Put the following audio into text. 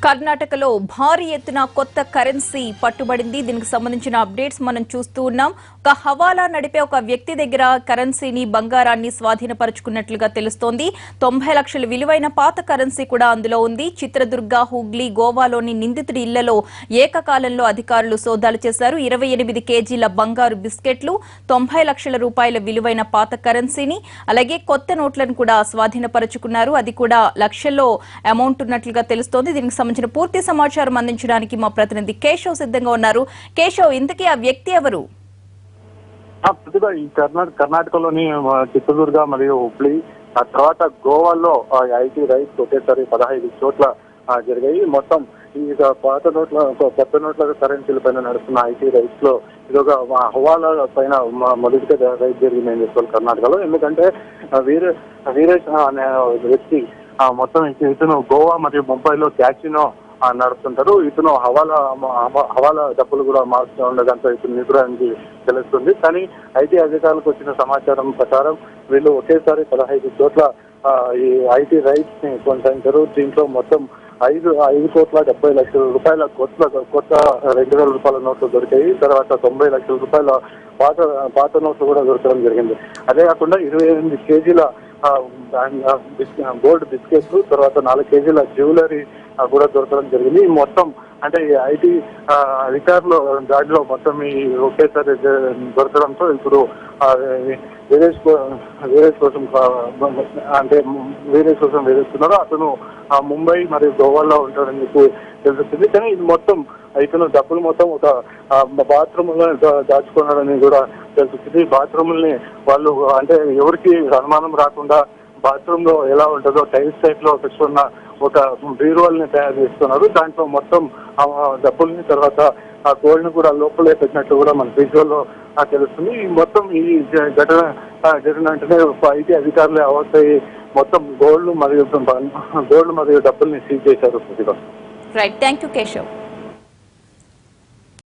కర్ణాటకలో భారీ ఎత్తున కొత్త కరెన్సీ పట్టుబడింది. దీనికి సంబంధించిన అప్డేట్స్ మనం చూస్తూ ఉన్నాం. ఒక హవాలా నడిపే ఒక వ్యక్తి దగ్గర కరెన్సీని, బంగారాన్ని స్వాధీనపరుచుకున్నట్లుగా తెలుస్తోంది. 90 లక్షల విలువైన పాత కరెన్సీ కూడా అందులో ఉంది. చిత్రదుర్గ, హుగ్లీ, గోవాలోని నిందితుడి ఇళ్లలో ఏకకాలంలో అధికారులు సోదాలు చేశారు. 28 కేజీల బంగారు బిస్కెట్లు, 90 లక్షల రూపాయల విలువైన పాత కరెన్సీని, అలాగే కొత్త నోట్లను కూడా స్వాధీనపరుచుకున్నారు. అది కూడా లక్షల్లో అమౌంట్ ఉన్నట్లుగా తెలుస్తోంది. దీనికి సంబంధించిన పూర్తి సమాచారం అందించడానికి మా ప్రతినిధి కేశవ్ సిద్ధంగా ఉన్నారు. కేశవ్, ఇంతకీ ఆ వ్యక్తి ఎవరు? ఈ కర్ణాటకలోని చిత్రదుర్గ మరియు హుబ్లీ, ఆ తర్వాత గోవాలో ఐటీ రైట్స్ ఒకేసారి 15 చోట్ల జరిగాయి. మొత్తం ఈ కొత్త నోట్ల కరెన్సీల పైన నడుస్తున్న ఐటీ రైట్స్ లో ఇదొక హవాలా పైన మొదటిగా రైట్ జరిగిందని చెప్పాలి కర్ణాటకలో. ఎందుకంటే వీరేష్ అనే వ్యక్తి మొత్తం ఇతను గోవా మరియు ముంబైలో క్యాసినో నడుస్తుంటారు. ఇతను హవాలా డబ్బులు కూడా మారుస్తూ ఉండడంతో ఇతను నిపుణునికి తెలుస్తుంది. కానీ ఐటీ అధికారులకు వచ్చిన సమాచారం ప్రకారం వీళ్ళు ఒకేసారి 15 చోట్ల ఈ ఐటీ రైట్స్ ని కొనసాగించారు. దీంట్లో మొత్తం 5,70,00,000 రూపాయల కొత్త 2,000 రూపాయల నోట్లు దొరికాయి. తర్వాత 90 లక్షల రూపాయల పాత నోట్లు కూడా దొరకడం జరిగింది. అదే కాకుండా 28 కేజీల గోల్డ్ బిస్కెట్లు, తర్వాత 4 కేజీల జ్యువెలరీ కూడా దొరకడం జరిగింది. మొత్తం అంటే ఈ ఐటీ అధికారులు దాడిలో మొత్తం ఈ ఒకేసారి దొరకడంతో ఇప్పుడు వీరేష్ కోసం వేరేస్తున్నారు. అతను ముంబై మరియు గోవాలో ఉంటాడని చెప్పి తెలుస్తుంది. కానీ ఇది మొత్తం ఇతను డబ్బులు మొత్తం ఒక బాత్రూమ్ లో దాచుకున్నాడని కూడా తెలుస్తుంది. బాత్రూమ్ని వాళ్ళు అంటే ఎవరికి అనుమానం రాకుండా బాత్రూమ్ లో ఎలా ఉంటుందో టైల్స్ టైప్ లో పెట్టుకున్న ఒక బీరువాల్ని తయారు చేస్తున్నారు. దాంట్లో మొత్తం డబ్బుల్ని, తర్వాత ఆ గోల్డ్ ని కూడా లోపలే పెట్టినట్టు కూడా మన విజువల్ లో తెలుస్తుంది. మొత్తం ఈ ఘటన జరిగిన వెంటనే ఐటీ అధికారులే అవసరమై మొత్తం గోల్డ్ మరియు డబ్బుల్ని సీజ్ చేశారు. Right, thank you Keshav.